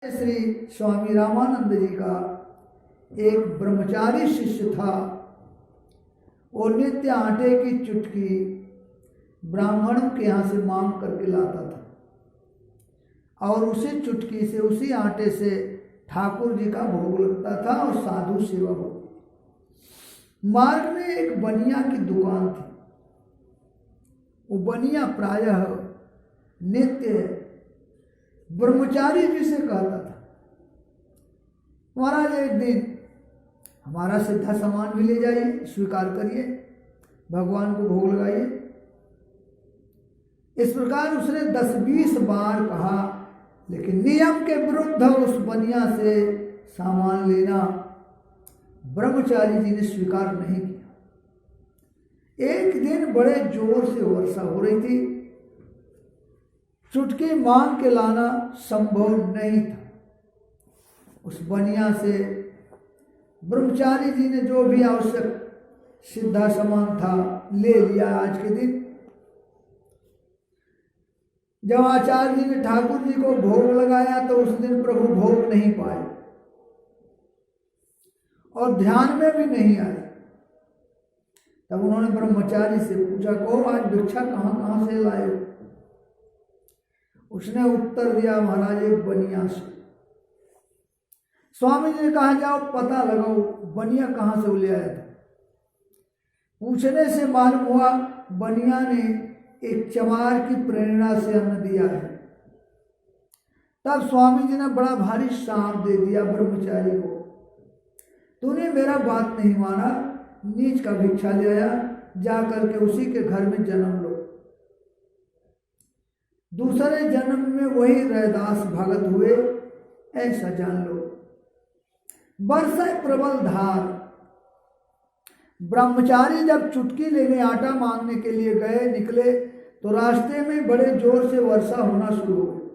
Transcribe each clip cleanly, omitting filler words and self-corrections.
श्री स्वामी रामानंद जी का एक ब्रह्मचारी शिष्य था। वो नित्य आटे की चुटकी ब्राह्मणों के यहाँ से मांग करके लाता था और उसी चुटकी से, उसी आटे से ठाकुर जी का भोग लगता था और साधु सेवा होती। मार्ग में एक बनिया की दुकान थी। वो बनिया प्रायः नित्य ब्रह्मचारी जी से कहता था, महाराज एक दिन हमारा सिद्धा सामान भी ले जाइए, स्वीकार करिए, भगवान को भोग लगाइए। इस प्रकार उसने 10-20 बार कहा, लेकिन नियम के विरुद्ध उस बनिया से सामान लेना ब्रह्मचारी जी ने स्वीकार नहीं किया। एक दिन बड़े जोर से वर्षा हो रही थी, चुटकी मांग के लाना संभव नहीं था। उस बनिया से ब्रह्मचारी जी ने जो भी आवश्यक सिद्धा सामान था ले लिया। आज के दिन जब आचार्य जी ने ठाकुर जी को भोग लगाया तो उस दिन प्रभु भोग नहीं पाए और ध्यान में भी नहीं आए। तब उन्होंने ब्रह्मचारी से पूछा, को आज भिक्षा कहाँ से लाए हो? उसने उत्तर दिया, महाराज एक बनिया से। स्वामी जी ने कहा, जाओ पता लगाओ बनिया कहाँ से ले आया था। पूछने से मालूम हुआ बनिया ने एक चमार की प्रेरणा से अन्न दिया है। तब स्वामी जी ने बड़ा भारी शाप दे दिया ब्रह्मचारी को, तूने मेरा बात नहीं माना, नीच का भिक्षा ले आया, जा करके उसी के घर में जन्म लो, दूसरे जन्म में वही रैदास भगत हुए, ऐसा जान लो। बरसे प्रबल धार। ब्रह्मचारी जब चुटकी लेने आटा मांगने के लिए गए, निकले तो रास्ते में बड़े जोर से वर्षा होना शुरू हो गई।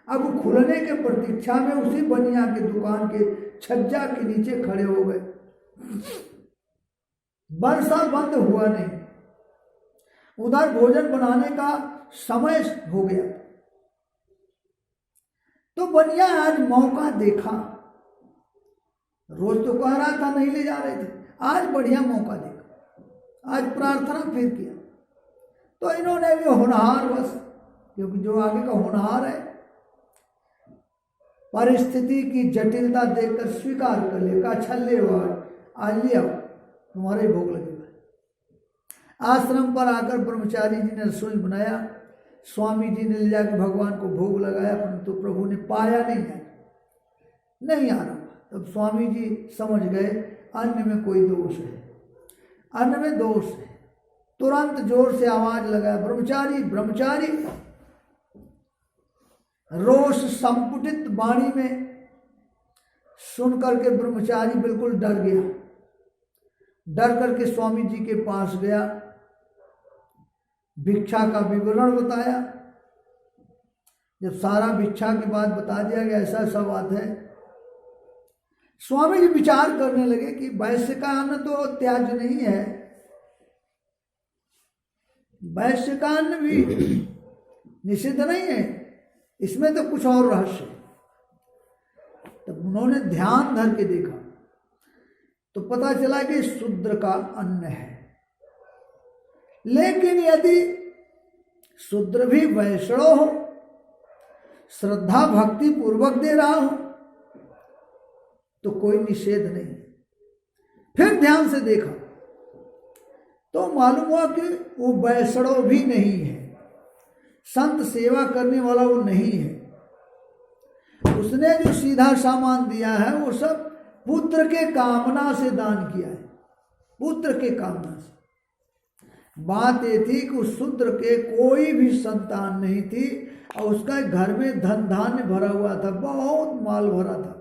अब खुलने के प्रतीक्षा में उसी बनिया के दुकान के छज्जा के नीचे खड़े हो गए। वर्षा बंद हुआ नहीं, उधर भोजन बनाने का समय हो गया। तो बनिया आज मौका देखा, रोज तो कह रहा था नहीं ले जा रहे थे, आज बढ़िया मौका देखा, आज प्रार्थना फिर किया। तो इन्होंने भी होनहार बस, क्योंकि जो आगे का होनहार है, परिस्थिति की जटिलता देखकर स्वीकार कर लिया। अच्छा ले आज ले आओ, तुम्हारे भोग लगेगा। आश्रम पर आकर ब्रह्मचारी जी ने रसोई बनाया, स्वामी जी ने ले जाकर भगवान को भोग लगाया, परंतु प्रभु ने पाया नहीं आ रहा। तब स्वामी जी समझ गए अन्न में कोई दोष है, अन्न में दोष है। तुरंत जोर से आवाज लगाया, ब्रह्मचारी ब्रह्मचारी। रोष संपुटित वाणी में सुन करके ब्रह्मचारी बिल्कुल डर गया। डर करके स्वामी जी के पास गया, भिक्षा का विवरण बताया। जब सारा भिक्षा की बात बता दिया गया, ऐसा सब बात है, स्वामी जी विचार करने लगे कि वैश्य का अन्न तो त्याज्य नहीं है, वैश्य का अन्न भी निषिद्ध नहीं है, इसमें तो कुछ और रहस्य। तब उन्होंने ध्यान धर के देखा तो पता चला कि शूद्र का अन्न है। लेकिन यदि शूद्र भी वैष्णव हो, श्रद्धा भक्ति पूर्वक दे रहा हो, तो कोई निषेध नहीं। फिर ध्यान से देखा तो मालूम हुआ कि वो वैष्णव भी नहीं है, संत सेवा करने वाला वो नहीं है। उसने जो सीधा सामान दिया है वो सब पुत्र के कामना से दान किया है, पुत्र के कामना से। बात ये थी कि उस शूद्र के कोई भी संतान नहीं थी और उसका घर में धन धान्य भरा हुआ था, बहुत माल भरा था,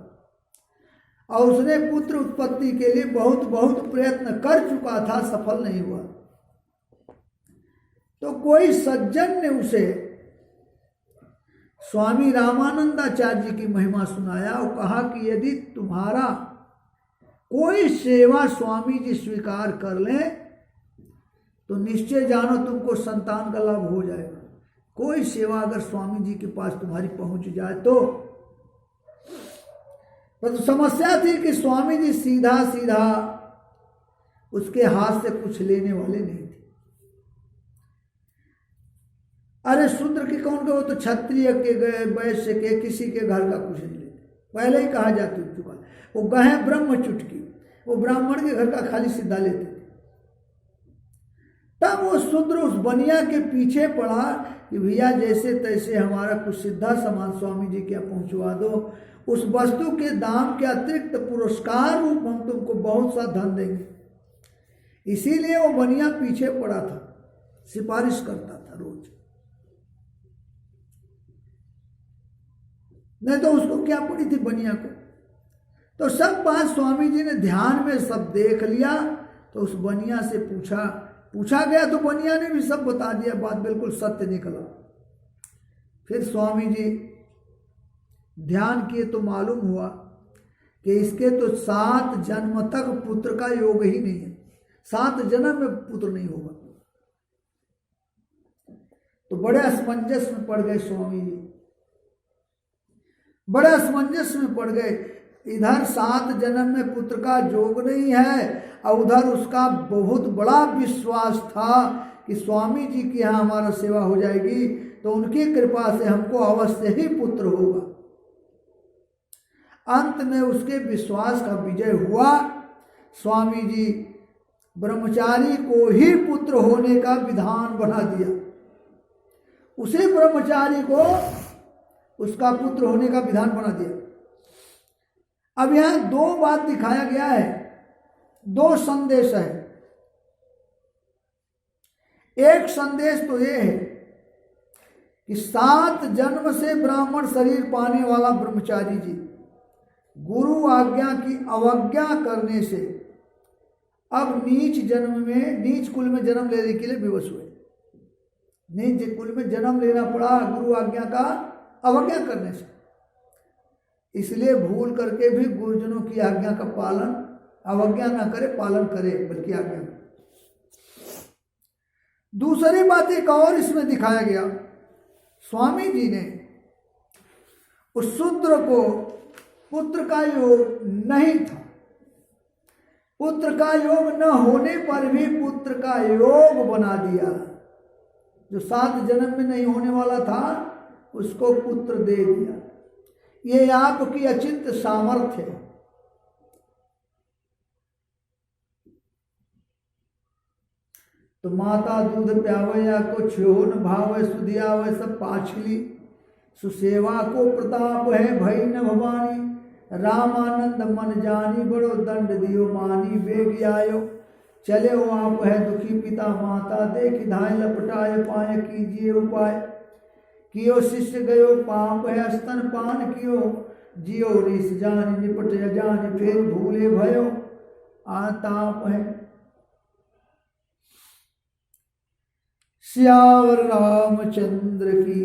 और उसने पुत्र उत्पत्ति के लिए बहुत बहुत प्रयत्न कर चुका था, सफल नहीं हुआ। तो कोई सज्जन ने उसे स्वामी रामानंदाचार्य जी की महिमा सुनाया और कहा कि यदि तुम्हारा कोई सेवा स्वामी जी स्वीकार कर लें तो निश्चय जानो तुमको संतान का लाभ हो जाएगा। कोई सेवा अगर स्वामी जी के पास तुम्हारी पहुंच जाए तो पर तो समस्या थी कि स्वामी जी सीधा सीधा उसके हाथ से कुछ लेने वाले नहीं थे। अरे शूद्र के कौन के, वो तो क्षत्रिय के गए, वैश्य के, किसी के घर का कुछ नहीं लेते, पहले ही कहा जा चुका। वो गए ब्रह्म चुटकी, वो ब्राह्मण के घर का खाली सीधा लेते थे। तब वो शूद्र उस बनिया के पीछे पड़ा कि भैया जैसे तैसे हमारा कुछ सीधा सामान स्वामी जी क्या पहुंचवा दो, उस वस्तु के दाम के अतिरिक्त पुरस्कार रूप हम तुमको बहुत सा धन देंगे। इसीलिए वो बनिया पीछे पड़ा था, सिफारिश करता था रोज, नहीं तो उसको क्या पड़ी थी बनिया को। तो सब बात स्वामी जी ने ध्यान में सब देख लिया। तो उस बनिया से पूछा गया, तो बनिया ने भी सब बता दिया, बात बिल्कुल सत्य निकला। फिर स्वामी जी ध्यान किए तो मालूम हुआ कि इसके तो 7 जन्म तक पुत्र का योग ही नहीं है, 7 जन्म में पुत्र नहीं होगा। तो बड़े असमंजस में पड़ गए स्वामी जी, बड़े असमंजस में पड़ गए। इधर 7 जन्म में पुत्र का योग नहीं है और उधर उसका बहुत बड़ा विश्वास था कि स्वामी जी की यहाँ हमारा सेवा हो जाएगी तो उनकी कृपा से हमको अवश्य ही पुत्र होगा। अंत में उसके विश्वास का विजय हुआ। स्वामी जी ब्रह्मचारी को ही पुत्र होने का विधान बना दिया, उसे ब्रह्मचारी को उसका पुत्र होने का विधान बना दिया। अब यहां 2 बात दिखाया गया है, 2 संदेश है। एक संदेश तो ये है कि 7 जन्म से ब्राह्मण शरीर पाने वाला ब्रह्मचारी जी गुरु आज्ञा की अवज्ञा करने से अब नीच जन्म में, नीच कुल में जन्म लेने के लिए विवश हुए। नीच कुल में जन्म लेना पड़ा गुरु आज्ञा का अवज्ञा करने से। इसलिए भूल करके भी गुरुजनों की आज्ञा का पालन, अवज्ञा ना करे, पालन करे, बल्कि आज्ञा। दूसरी बात एक और इसमें दिखाया गया, स्वामी जी ने उस शूद्र को पुत्र का योग नहीं था, पुत्र का योग न होने पर भी पुत्र का योग बना दिया। जो 7 जन्म में नहीं होने वाला था उसको पुत्र दे दिया। ये आपकी अचिंत सामर्थ्य है। तो माता दूध प्यावे या को छोन भावे सुधियावे सब पाछली, सुसेवा को प्रताप है भई न भवानी, रामानंद मन जानी बड़ो दंड दियो मानी, बेग आयो चले वो आप है दुखी पिता माता, देख धाय लपटाए पाए कीजिए उपाय, कियो शिष्य गयो पाप है स्तन पान कियो, जियो निस जान निपट जान फिर भूले भयो आताप है। श्यावर रामचंद्र की